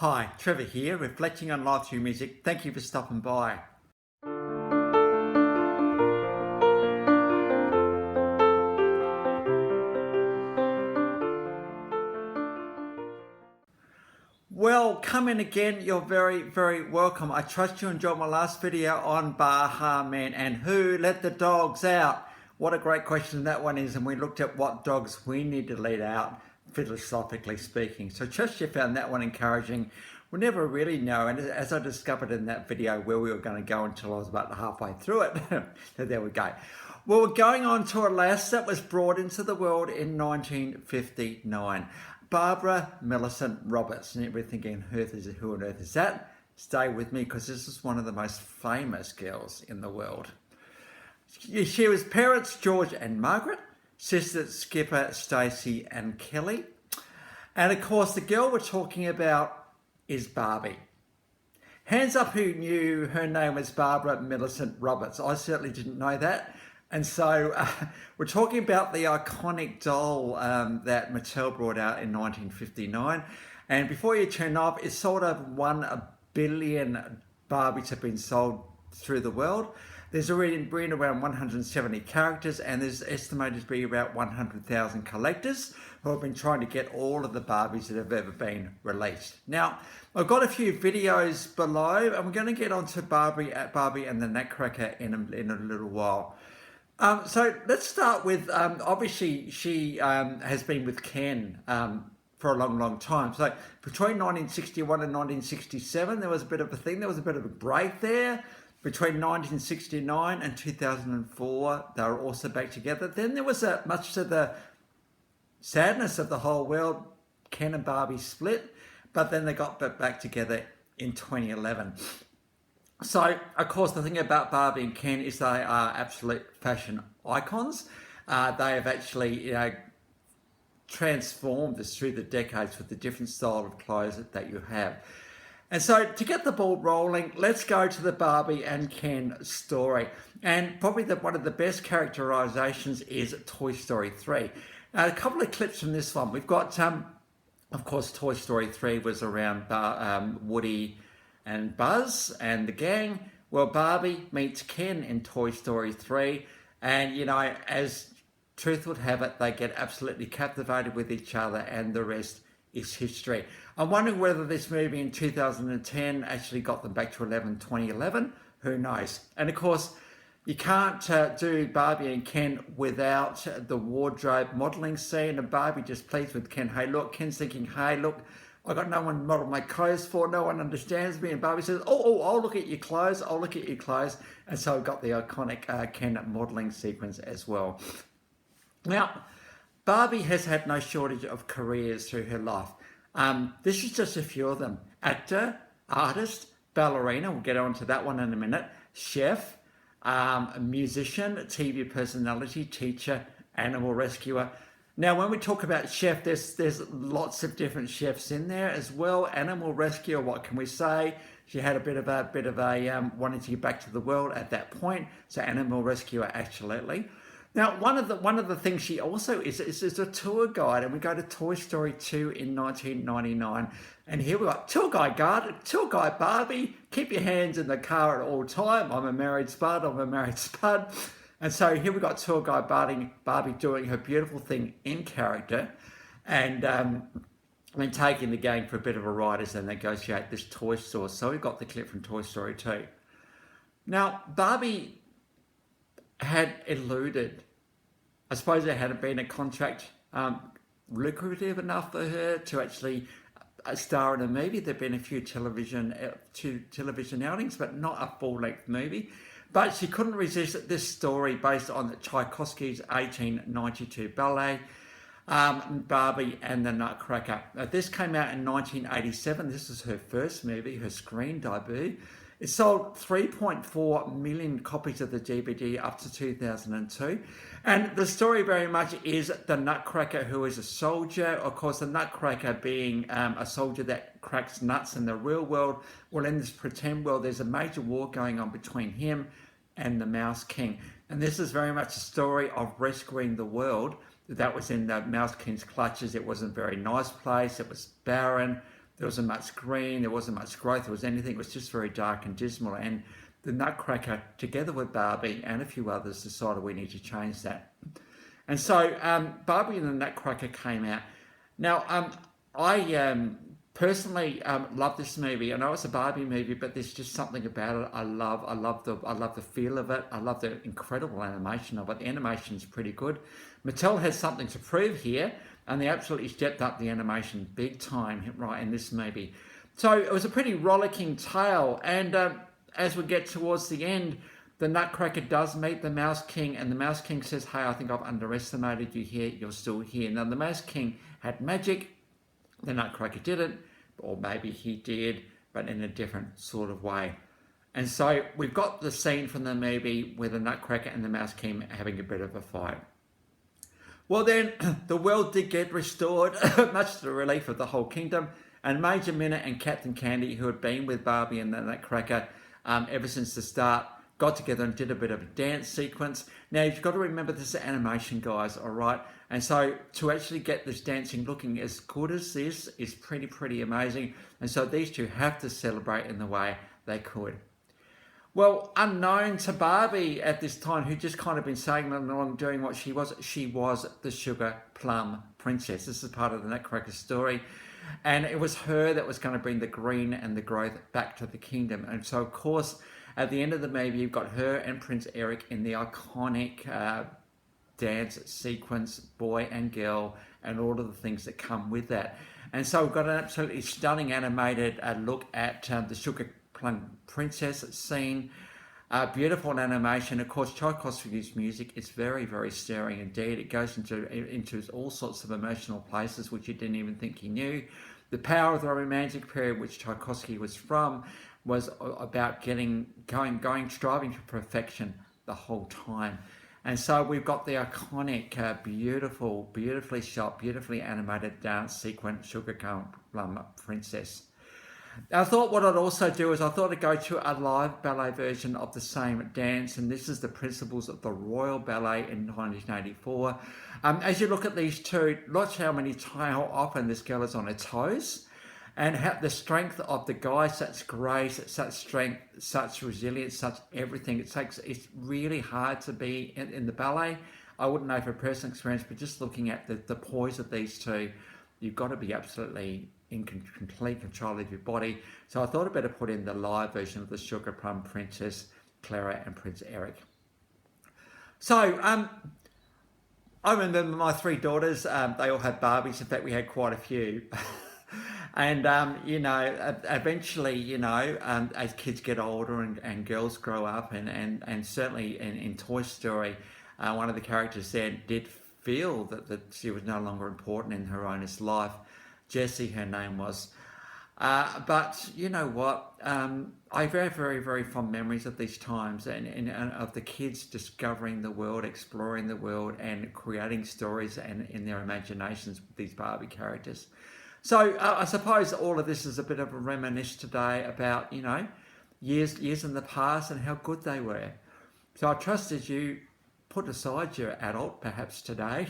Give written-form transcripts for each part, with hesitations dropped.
Hi, Trevor here, reflecting on life through music. Thank you for stopping by. Well, come in again. You're very welcome. I trust you enjoyed my last video on Baha Men and who let the dogs out. What a great question that one is, and we looked at what dogs we need to let out, philosophically speaking. So trust you found that one encouraging. We never really know, and as I discovered in that video where we were going to go until I was about halfway through it. So there we go. Well, we're going on to a lass that was brought into the world in 1959. Barbara Millicent Roberts. And you're thinking, who on earth is that? Stay with me, because this is one of the most famous girls in the world. She was parents George and Margaret, sisters Skipper, Stacey and Kelly. And of course, the girl we're talking about is Barbie. Hands up who knew her name was Barbara Millicent Roberts. I certainly didn't know that. And so we're talking about the iconic doll that Mattel brought out in 1959. And before you turn off, it's sold over 1 billion Barbies have been sold through the world. There's already been around 170 characters, and there's estimated to be about 100,000 collectors who have been trying to get all of the Barbies that have ever been released. Now, I've got a few videos below, and we're going to get onto Barbie and the Nutcracker in a little while. So let's start with, obviously she has been with Ken for a long time. So between 1961 and 1967, there was a bit of a thing. There was a bit of a break there. Between 1969 and 2004, they were also back together. Then there was much to the sadness of the whole world, Ken and Barbie split, but then they got back together in 2011. So, of course, the thing about Barbie and Ken is they are absolute fashion icons. They have actually, transformed us through the decades with the different style of clothes that you have. And so to get the ball rolling, let's go to the Barbie and Ken story. And probably one of the best characterizations is Toy Story 3. Now, a couple of clips from this one. We've got, of course, Toy Story 3 was around Woody and Buzz and the gang. Well, Barbie meets Ken in Toy Story 3. And, as truth would have it, they get absolutely captivated with each other, and the rest is history. I'm wondering whether this movie in 2010 actually got them back to 2011. Who knows? And of course, you can't do Barbie and Ken without the wardrobe modelling scene. And Barbie just pleads with Ken, hey, look, Ken's thinking, hey, look, I got no one to model my clothes for. No one understands me. And Barbie says, oh, I'll look at your clothes. I'll look at your clothes. And so I've got the iconic Ken modelling sequence as well. Now, Barbie has had no shortage of careers through her life. This is just a few of them. Actor, artist, ballerina, we'll get on to that one in a minute, chef, musician, TV personality, teacher, animal rescuer. Now, when we talk about chef, there's lots of different chefs in there as well. Animal rescuer, what can we say? She had a bit of a wanting to get back to the world at that point. So animal rescuer, absolutely. Now, one of the things she also is a tour guide, and we go to Toy Story 2 in 1999, and here we got tour guide Barbie, keep your hands in the car at all time. I'm a married spud. And so here we got tour guide Barbie doing her beautiful thing in character, and taking the gang for a bit of a ride as they negotiate this toy store. So we got the clip from Toy Story 2. Now, Barbie had eluded, I suppose there hadn't been a contract lucrative enough for her to actually star in a movie. There'd been a few television outings, but not a full-length movie. But she couldn't resist this story based on Tchaikovsky's 1892 ballet, Barbie and the Nutcracker. This came out in 1987. This is her first movie, her screen debut. It sold 3.4 million copies of the DVD up to 2002. And the story very much is the Nutcracker, who is a soldier. Of course, the Nutcracker being a soldier that cracks nuts in the real world. Well, in this pretend world, there's a major war going on between him and the Mouse King. And this is very much a story of rescuing the world that was in the Mouse King's clutches. It wasn't a very nice place. It was barren. There wasn't much green, there wasn't much growth, there was anything. It was just very dark and dismal. And the Nutcracker, together with Barbie and a few others, decided we need to change that. And so Barbie and the Nutcracker came out. Now, I personally love this movie. I know it's a Barbie movie, but there's just something about it I love the feel of it. I love the incredible animation of it. The animation is pretty good. Mattel has something to prove here, and they absolutely stepped up the animation big time right in this movie. So it was a pretty rollicking tale, and as we get towards the end, the Nutcracker does meet the Mouse King, and the Mouse King says, "Hey, I think I've underestimated you here. You're still here." Now, the Mouse King had magic. The Nutcracker didn't, or maybe he did, but in a different sort of way. And so we've got the scene from the movie where the Nutcracker and the Mouse King are having a bit of a fight. Well, then the world did get restored, much to the relief of the whole kingdom. And Major Minute and Captain Candy, who had been with Barbie and the Nutcracker ever since the start, got together and did a bit of a dance sequence. Now, you've got to remember this is animation, guys, all right? And so to actually get this dancing looking as good as this is pretty amazing. And so these two have to celebrate in the way they could. Well, unknown to Barbie at this time, who'd just kind of been sailing along doing what she was the Sugar Plum Princess. This is part of the Nutcracker story. And it was her that was going to bring the green and the growth back to the kingdom. And so, of course, at the end of the movie, you've got her and Prince Eric in the iconic dance sequence, boy and girl, and all of the things that come with that. And so we've got an absolutely stunning animated look at the Sugar Plum Princess scene. Beautiful animation. Of course, Tchaikovsky's music is very stirring indeed. It goes into all sorts of emotional places which you didn't even think you knew. The power of the Romantic period, which Tchaikovsky was from, was about striving to perfection the whole time. And so we've got the iconic, beautifully shot, beautifully animated dance sequence, Sugar Plum Princess. I thought what I'd also do is I'd go to a live ballet version of the same dance, and this is the principles of the Royal Ballet in 1984. As you look at these two, watch how often this girl is on her toes, and how the strength of the guy, such grace, such strength, such resilience, such everything. It's really hard to be in the ballet. I wouldn't know for personal experience, but just looking at the poise of these two, you've got to be absolutely in complete control of your body. So I thought I'd better put in the live version of the Sugar Plum Princess, Clara and Prince Eric. So I remember my three daughters, they all had Barbies. In fact, we had quite a few. And, eventually, as kids get older and girls grow up, and certainly in Toy Story, one of the characters there did feel that she was no longer important in her owner's life. Jessie, her name was. But you know what? I have very fond memories of these times and of the kids discovering the world, exploring the world, and creating stories and in their imaginations with these Barbie characters. So I suppose all of this is a bit of a reminisce today about, years in the past and how good they were. So I trust as you put aside your adult, perhaps today,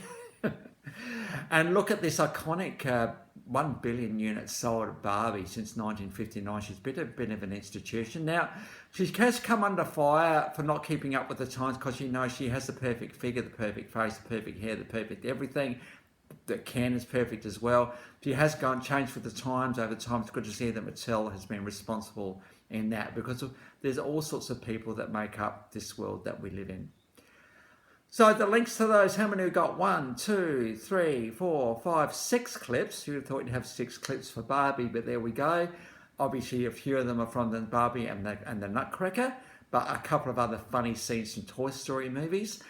and look at this iconic 1 billion units sold Barbie since 1959. She's been a bit of an institution. Now, she has come under fire for not keeping up with the times because she has the perfect figure, the perfect face, the perfect hair, the perfect everything. The Ken is perfect as well. She has changed with the times over time. It's good to see that Mattel has been responsible in that because there's all sorts of people that make up this world that we live in. So the links to those, how many we got? 1, 2, 3, 4, 5, 6 clips. You would have thought you'd have 6 clips for Barbie, but there we go. Obviously, a few of them are from the Barbie and the Nutcracker, but a couple of other funny scenes from Toy Story movies.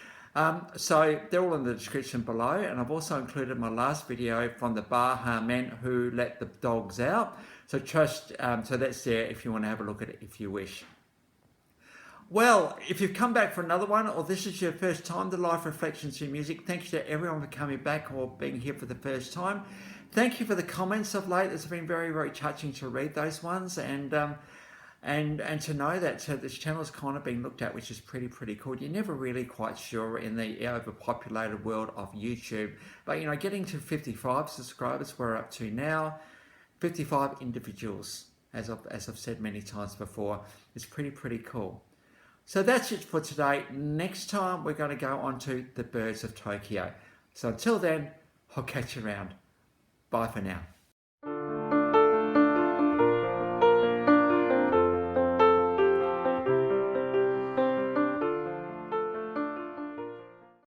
So they're all in the description below, and I've also included my last video from the Baha Men who let the dogs out. So so that's there if you want to have a look at it if you wish. Well, if you've come back for another one, or this is your first time to Life Reflections through Music, thank you to everyone for coming back or being here for the first time. Thank you for the comments of late. It's been very touching to read those ones, and to know that this channel has kind of been looked at, which is pretty cool. You're never really quite sure in the overpopulated world of YouTube, but getting to 55 subscribers we're up to now. 55 individuals, as I've said many times before. It's pretty cool. So that's it for today. Next time we're going to go on to the birds of Tokyo. So until then, I'll catch you around. Bye for now.